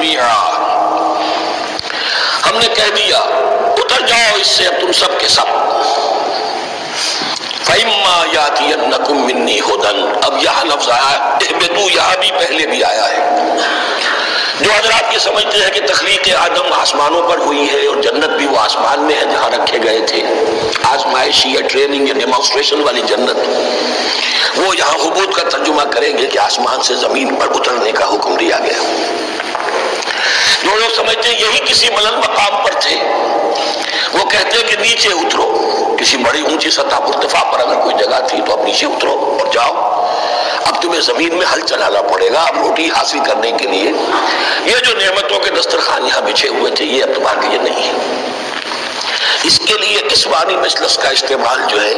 جميعا، ہم نے کہہ دیا اتر جاؤ اس سے تم سب کے سب. فَإِمَّا يَأْتِيَنَّكُم مِّنِّي هُدًى، اب یہاں لفظ آیا اہبطوا، یہاں بھی پہلے بھی آیا ہے. جو حضرات یہ سمجھتے ہیں کہ تخلیق آدم آسمانوں پر ہوئی ہے اور جنت بھی وہ آسمان میں ہے جہاں رکھے گئے تھے، آزمائشی یا ٹریننگ یا ڈیمانسٹریشن والی جنت، وہ یہاں حبوط کا ترجمہ کریں گے کہ آسمان سے زمین پر اترنے کا حکم دیا گیا. جو لوگ سمجھتے ہیں یہی کسی بلند مقام پر تھے، وہ کہتے ہیں کہ نیچے اترو، کسی بڑی اونچی سطح پر ارتفاع پر اگر کوئی جگہ تھی تو اب نیچے اترو اور جاؤ، اب تمہیں زمین میں ہل چلانا پڑے گا اب روٹی حاصل کرنے کے لیے. یہ جو نعمتوں کے دسترخوان یہاں بچھے ہوئے تھے یہ اب تمہارے لیے نہیں ہے. اس کے لیے اس معنی میں لفظ کا استعمال جو ہے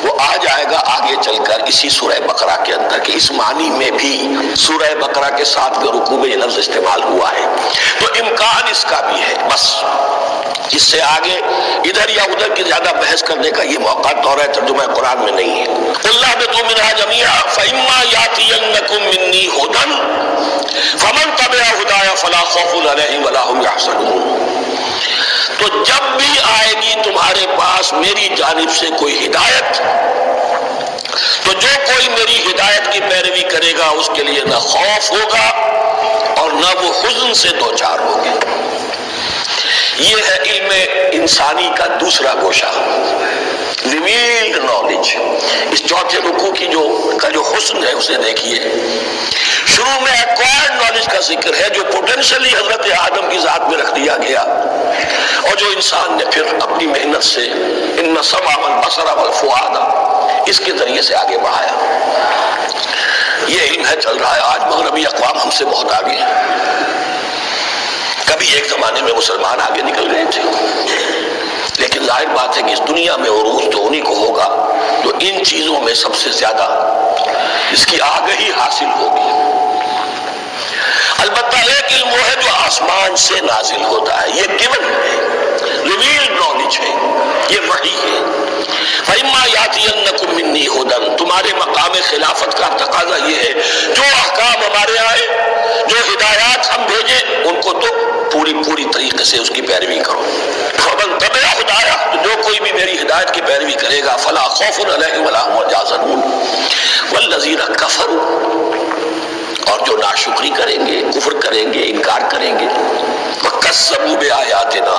وہ آ جائے گا آگے چل کر اسی سورہ بقرہ کے اندر، کہ اس معنی میں بھی سورہ بقرہ کے 7ویں رکوع میں یہ لفظ استعمال ہوا ہے. تو امکان اس کا بھی ہے، بس اس سے آگے ادھر یا ادھر کی زیادہ بحث کرنے کا یہ موقع دورہ ترجمہ قرآن میں نہیں ہے. قُلْ اهْبِطُوا مِنْهَا جَمِيعًا فَإِمَّا يَأْتِيَنَّكُم مِّنِّي هُدًى فَمَن تَبِعَ هُدَايَ فَلَا خَوْفٌ عَلَيْهِمْ وَلَا هُمْ يَحْزَنُونَ. تو جب بھی آئے گی تمہارے پاس میری جانب سے کوئی ہدایت، تو جو کوئی میری ہدایت کی پیروی کرے گا اس کے لیے نہ خوف ہوگا اور نہ وہ حزن سے دوچار ہوگے. یہ ہے علم انسانی کا دوسرا گوشہ، ریویلڈ نالج. اس چوتھے رکوع کی جو حسن ہے اسے دیکھیے. شروع میں ایکوائرڈ نالج کا ذکر ہے جو پوٹینشلی حضرت آدم کی ذات میں رکھ دیا گیا اور جو انسان نے پھر اپنی محنت سے ان السمع والبصر والفؤاد اس کے ذریعے سے آگے بڑھایا. یہ علم ہے چل رہا ہے. آج مغربی اقوام ہم سے بہت آگے ہیں. کبھی ایک زمانے میں مسلمان آگے نکل گئے تھے، لیکن ظاہر بات ہے کہ اس دنیا میں عروج تو انہی کو ہوگا جو ان چیزوں میں سب سے زیادہ اس کی آگہی حاصل ہوگی. البتہ ایک علم وہ ہے جو آسمان سے نازل ہوتا ہے، یہ گیون ہے، ریویلڈ نالج ہے، یہ وحی ہے. فَإِمَّا يَأْتِيَنَّكُم مِّنِّي هُدًى، تمہارے مقام خلافت کا تقاضا یہ ہے جو احکام ہمارے آئے، جو ہدایات ہم بھیجیں ان کو تو پوری طریقے سے اس کی پیروی کرو. فَمَن تَبِعَ هُدَايَ، جو کوئی بھی میری ہدایت کی پیروی کرے گا فَلَا خَوْفٌ عَلَيْهِمْ وَلَا هُمْ يَحْزَنُونَ وَالَّذِينَ كَفَرُوا، اور جو ناشکری کریں گے، کفر کریں گے، انکار کریں گے، وَكَذَّبُوا بِآيَاتِنَا،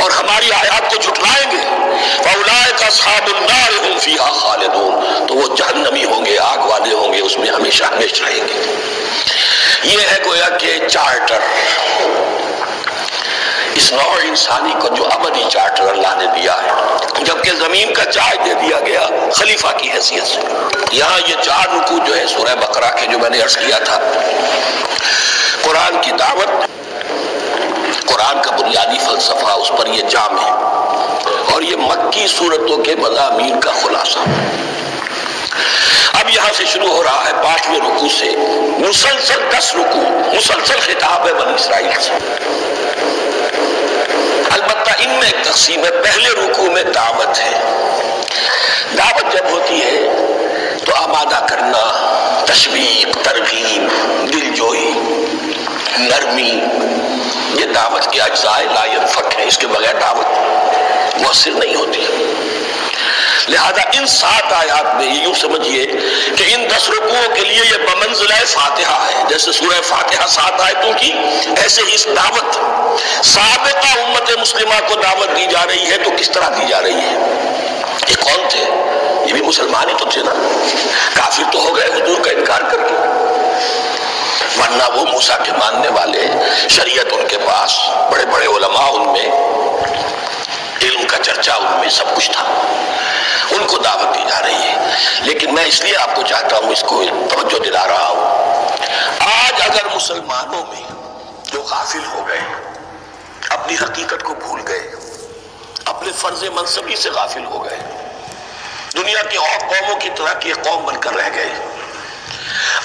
اور ہماری آیات کو جھٹلائیں گے، فَأُولَٰئِكَ أَصْحَابُ النَّارِ هُمْ فِيهَا خَالِدُونَ، تو وہ جہنمی ہوں گے، آگ والے ہوں گے، اس میں ہمیشہ ہمیشہ رہیں گے. یہ ہے گویا کہ چارٹر، اس نوع انسانی کو جو ابدی چارٹر اللہ نے دیا ہے، جبکہ زمین کا چارج دے دیا گیا خلیفہ کی حیثیت سے. یہاں یہ 4 رکوع جو ہے سورہ بقرہ کے جو میں نے عرض کیا تھا، قرآن کی دعوت، قرآن کا بنیادی فلسفہ، اس پر یہ جام ہے اور یہ مکی صورتوں کے مضامین کا خلاصہ. اب یہاں سے شروع ہو رہا ہے 5ویں رکوع سے مسلسل 10 رکوع، مسلسل خطاب ہے بنی اسرائیل سے. البتہ ان میں ایک تقسیم ہے. پہلے رکوع میں دعوت ہے. دعوت جب ہوتی ہے تو آمادہ کرنا، تشویق، ترغیب، دلجوئی، نرمی، یہ دعوت کے اجزاء لا ينفک ہیں. اس کے بغیر دعوت مؤثر نہیں ہوتی. لہذا ان 7 آیات میں یوں سمجھیے کہ ان 10 رکوعوں کے لیے یہ بمنزلہ فاتحہ ہے. جیسے سورہ فاتحہ 7 آیتوں کی، ایسے ہی اس دعوت سابقہ امت مسلمہ کو دعوت دی جا رہی ہے. تو کس طرح دی جا رہی ہے؟ یہ کون تھے؟ یہ بھی مسلمان ہی تو تھے نا. کافر تو ہو گئے حضور کا انکار کر کے، ورنہ وہ موسیٰ کے ماننے والے، شریعت ان کے پاس، بڑے بڑے علماء ان میں، علم کا چرچا ان میں، سب کچھ تھا. ان کو دعوت دی جا رہی ہے. لیکن میں اس لیے آپ کو چاہتا ہوں، اس کو توجہ دلا رہا ہوں، آج اگر مسلمانوں میں جو غافل ہو گئے، اپنی حقیقت کو بھول گئے، اپنے فرض منصبی سے غافل ہو گئے، دنیا کے اور قوموں کی طرح کی قوم بن کر رہ گئے،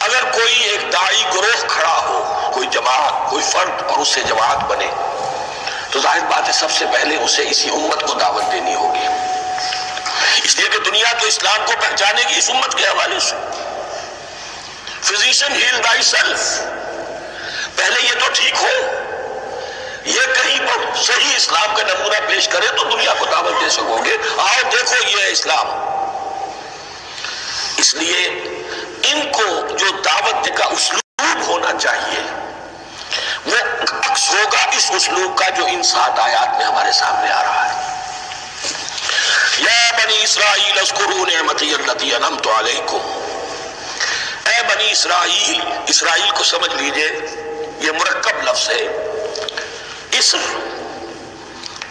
اگر کوئی ایک داعی گروہ کھڑا ہو، کوئی جماعت، کوئی فرد، اور اس سے جماعت بنے، تو ظاہر بات ہے سب سے پہلے اسے اسی امت کو دعوت دینی ہوگی. اس لیے کہ دنیا تو اسلام کو پہچانے گی اس امت کے حوالے سے. فزیشین ہیل بائی سیلف، پہلے یہ تو ٹھیک ہو صحیح اسلام کا نمونہ پیش کرے تو دنیا کو دعوت دے سکو گے، آؤ دیکھو یہ ہے اسلام۔ اس لیے ان کو جو دعوت کا اسلوب ہونا چاہیے وہ عکس ہوگا اس اسلوب کا جو ان 7 آیات میں ہمارے سامنے آ رہا ہے۔ یا بنی اسرائیل اذکروا نعمتی التی انعمت علیکم، اے بنی اسرائیل، اسرائیل کو سمجھ لیجئے یہ مرکب لفظ ہے، اسم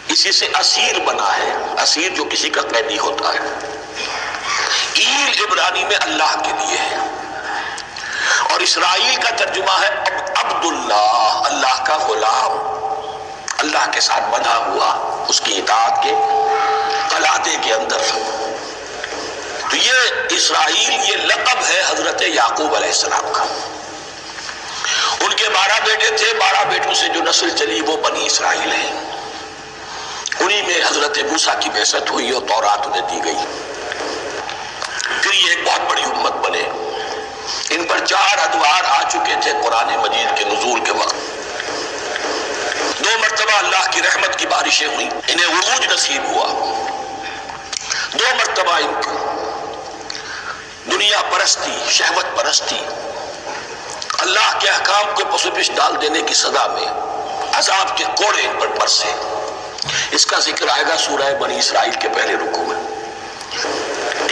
اسی سے اسیر بنا ہے، اسیر جو کسی کا قیدی ہوتا ہے، ایل عبرانی میں اللہ کے لیے ہے، اور اسرائیل کا ترجمہ ہے عبداللہ، اللہ کا غلام، اللہ کے ساتھ بندھا ہوا اس کی اطاعت کے قلادے کے اندر۔ تو یہ اسرائیل یہ لقب ہے حضرت یعقوب علیہ السلام کا۔ ان کے 12 بیٹے تھے، 12 بیٹوں سے جو نسل چلی وہ بنی اسرائیل ہے، انہی میں حضرت موسیٰ کی بعثت ہوئی اور تورات انہیں دی گئی، پھر یہ ایک بہت بڑی امت بنے۔ ان پر 4 ادوار آ چکے تھے قرآن مجید کے نزول کے وقت، 2 مرتبہ اللہ کی رحمت کی بارشیں ہوئیں، انہیں عروج نصیب ہوا، 2 مرتبہ ان کو دنیا پرستی، شہوت پرستی، اللہ کے احکام کو پس و پیش ڈال دینے کی سزا میں عذاب کے کوڑے ان پر برسے۔ اس کا ذکر آئے گا سورہ بنی اسرائیل کے پہلے رکوع میں۔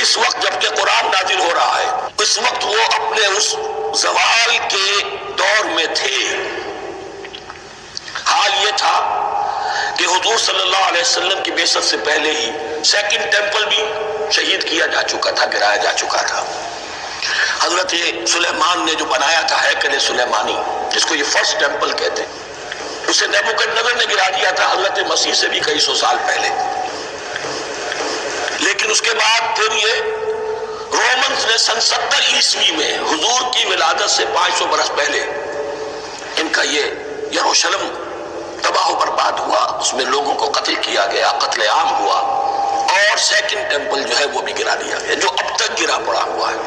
اس وقت جب کہ قرآن نازل ہو رہا ہے، اس وقت وہ اپنے اس زوال کے دور میں تھے۔ حال یہ تھا کہ حضور صلی اللہ علیہ وسلم کی بعثت سے پہلے ہی 2nd ٹیمپل بھی شہید کیا جا چکا تھا، گرایا جا چکا تھا۔ حضرت سلیمان نے جو بنایا تھا ہیکل سلیمانی، جس کو یہ 1st ٹیمپل کہتے ہیں، اسے نیبوکدنیزر نے گرا دیا تھا حضرت مسیح سے بھی کئی سو سال پہلے۔ لیکن اس کے بعد پھر یہ رومنز نے سن 70 عیسوی میں حضور کی ولادت سے 500 برس پہلے ان کا یہ یروشلم تباہ و برباد ہوا، اس میں لوگوں کو قتل کیا گیا، قتل عام ہوا، اور 2nd ٹیمپل جو ہے وہ بھی گرا دیا گیا، جو اب تک گرا پڑا ہوا ہے۔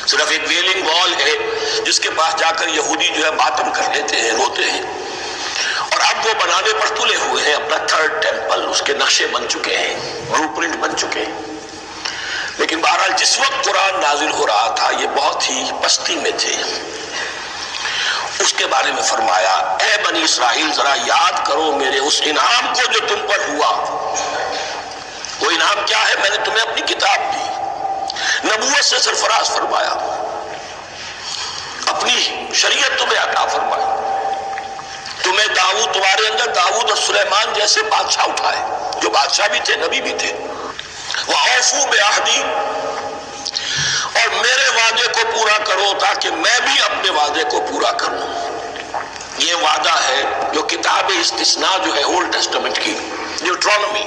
صرف ایک ویلنگ وال ہے جس کے پاس جا کر یہودی جو ہے ماتم کر لیتے ہیں، روتے ہیں، اور اب وہ بنانے پر تلے ہوئے ہیں اپنا 3rd ٹیمپل، اس کے نقشے بن چکے ہیں، بلو پرنٹ بن چکے ہیں۔ لیکن بہرحال جس وقت قرآن نازل ہو رہا تھا یہ بہت ہی پستی میں تھے۔ اس کے بارے میں فرمایا، اے بنی اسرائیل ذرا یاد کرو میرے اس انعام کو جو تم پر ہوا۔ وہ انعام کیا ہے؟ میں نے تمہیں اپنی کتاب دی، نبوت سے سرفراز فرمایا، اپنی شریعت تمہیں عطا فرمائی، تمہیں داؤد، تمہارے اندر داؤد اور سلیمان جیسے بادشاہ اٹھائے جو بادشاہ بھی تھے، نبی بھی تھے۔ وَأَوْفُوا بِعَهْدِي، اور میرے وعدے کو پورا کرو تاکہ میں بھی اپنے وعدے کو پورا کروں۔ یہ وعدہ ہے جو کتاب استثناء جو ہے اولڈ ٹیسٹمنٹ کی، ڈیوٹرونومی،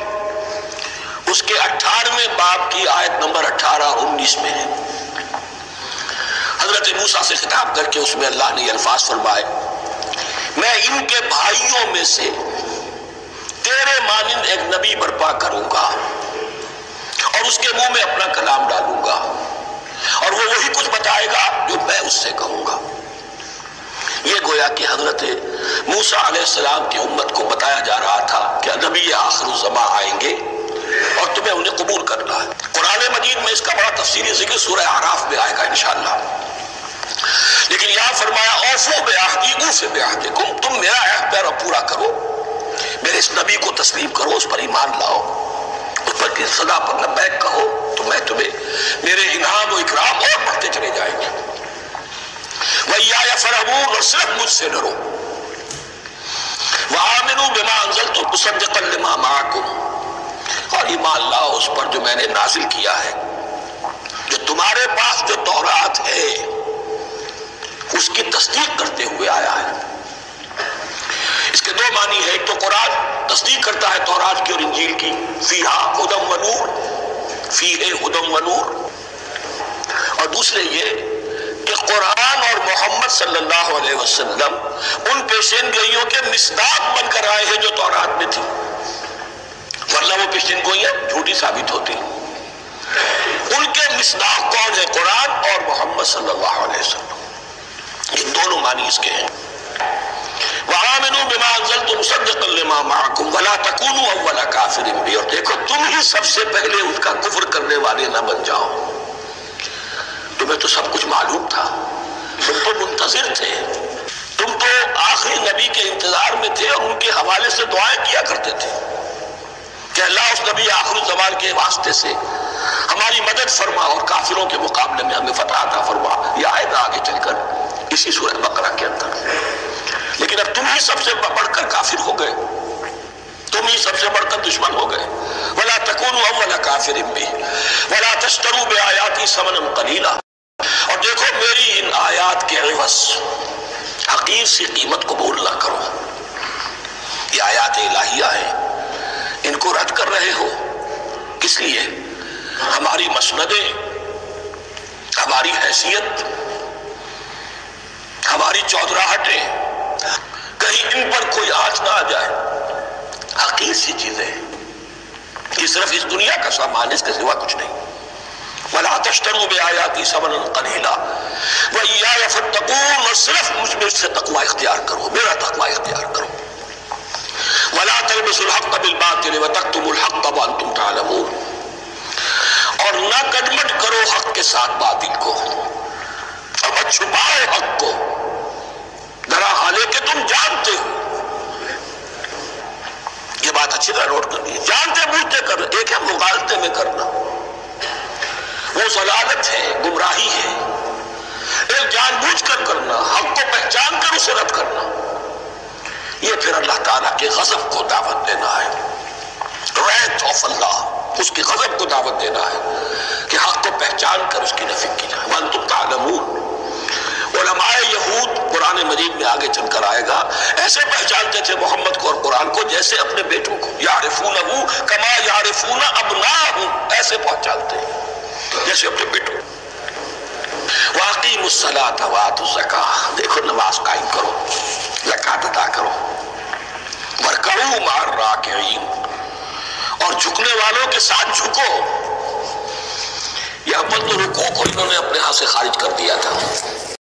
اس کے 18ویں باب کی آیت نمبر 18 اور 19 میں ہے۔ حضرت موسیٰ سے خطاب کر کے اس میں اللہ نے یہ الفاظ فرمائے، میں ان کے بھائیوں میں سے تیرے مانند ایک نبی برپا کروں گا اور اس کے منہ میں اپنا کلام ڈالوں گا، اور وہ وہی کچھ بتائے گا جو میں اس سے کہوں گا۔ یہ گویا کہ حضرت موسیٰ علیہ السلام کی امت کو بتایا جا رہا تھا کہ نبی آخر الزمان آئیں گے اور تمہیں انہیں قبول کرنا ہے۔ قرآن مجید میں اس کا بڑا تفصیلی ذکر سورہ اعراف میں آئے گا انشاءاللہ۔ لیکن یہاں فرمایا اوفوا بعہدی اوف بعہدکم، تم میرا عہد پیرا پورا کرو، میرے اس نبی کو تسلیم کرو، اس پر ایمان لاؤ، اس پر کی صدا پر لبیک کہو، تو میں تمہیں میرے انعام و اکرام اور بڑھتے چلے جائیں گے۔ وَإِيَّايَ فَارْهَبُونِ، اور صرف مجھ سے ڈرو۔ وَآمِنُوا بِمَا أَنزَلْتُ مُصَدِّقًا لِمَا مَعَكُمْ، اور ایمان لاؤ اس پر جو میں نے نازل کیا ہے، جو تمہارے پاس جو تورات ہے اس کی تصدیق کرتے ہوئے آیا ہے۔ اس کے 2 معنی ہے، ایک تو قرآن تصدیق کرتا ہے تورات کی اور انجیل کی، فیہا ھدی و نور، فیہ ھدی و نور، اور دوسرے یہ کہ قرآن اور محمد صلی اللہ علیہ وسلم ان پیشین گوئیوں کے مصداق بن کر آئے ہیں جو تورات میں تھی، ورنہ وہ پیشین گوئیاں جھوٹی ثابت ہوتی۔ ان کے مصداق کون ہے؟ قرآن اور محمد صلی اللہ علیہ وسلم۔ یہ دونوں معنی اس کے ہیں۔ وَآمِنُوا لما انزلت مصدقا لما معکم ولا تکونوا اول کافر بہ، اور دیکھو تم ہی سب سے پہلے اس کا کفر کرنے والے نہ بن جاؤ۔ تمہیں تو سب کچھ معلوم تھا، تم تو منتظر تھے، تم تو آخری نبی کے انتظار میں تھے اور ان کے حوالے سے دعائیں کیا کرتے تھے کہ اللہ اس نبی آخری زمان کے واسطے سے ہماری مدد فرما اور کافروں کے مقابلے میں ہمیں فتح عطا فرما۔ یہ آئے گا آگے چل کر اسی سورہ بقرہ کے اندر۔ لیکن اب تم ہی سب سے بڑھ کر کافر ہو گئے، تم ہی سب سے بڑھ کر دشمن ہو گئے۔ وَلَا تَكُونُوا أَوَّلَ كَافِرٍ بِهِ وَلَا تَشْتَرُوا بِآيَاتِي ثَمَنًا قَلِيلًا، اور دیکھو میری ان آیات کے عوض حقیر سی قیمت قبول نہ کرو۔ یہ آیات الہیہ ہیں، ان کو رد کر رہے ہو کس لیے؟ ہماری مسندیں، ہماری حیثیت، ہماری چودراہٹیں، کہیں ان پر کوئی آنچ نہ آ جائے۔ حقیر سی چیزیں ہیں، یہ صرف اس دنیا کا سامان، اس کے سوا کچھ نہیں۔ وَلَا تَشْتَرُوا بِآيَاتِي ثَمَنًا قَلِيلًا وَإِيَّايَ فَاتَّقُونِ، اور صرف مجھ میں سے تقوی اختیار کرو، میرا تقوی اختیار کرو۔ وَلَا تَلْبِسُوا الْحَقَّ بِالْبَاطِلِ وَتَكْتُمُوا الْحَقَّ وَأَنْتُمْ تَعْلَمُونَ، اور نہ گڈمٹ کرو حق کے ساتھ باطل کو، اور مت چھپاؤ حق کو، ذرا حالے کہ تم جانتے ہو۔ یہ بات اچھی طرح نوٹ کرنی ہے، جانتے بوجھتے کرنا، ایک ہے مغالطے میں کرنا، وہ ضلالت ہے، گمراہی ہے۔ ایک جان بوجھ کر کرنا، حق کو پہچان کر اسے رد کرنا، یہ پھر اللہ تعالیٰ کے غضب کو دعوت دینا ہے، wrath of اللہ، اس کی غضب کو دعوت دینا ہے کہ حق کو پہچان کر اس کی نفی کی جائے۔ وَأَنْتُمْ تَعْلَمُونَ، علماء یہود قرآن مجید میں آگے چل کر آئے گا، ایسے پہچانتے تھے محمد کو اور قرآن کو جیسے اپنے بیٹوں کو، یعرفونہ کما یعرفون ابناہم، ایسے پہچانتے ہیں جیسے اپنے بیٹوں۔ وَأَقِیمُوا الصَّلَاةَ وَآتُوا الزَّکَاةَ، دیکھو نماز قائم کرو، زکوٰۃ ادا کرو۔ وَارْكَعُوا مَعَ الرَّاكِعِينَ، اور جھکنے والوں کے ساتھ جھکو۔ یہ اول تو رکوع کو انہوں نے اپنے ہاں سے خارج کر دیا تھا،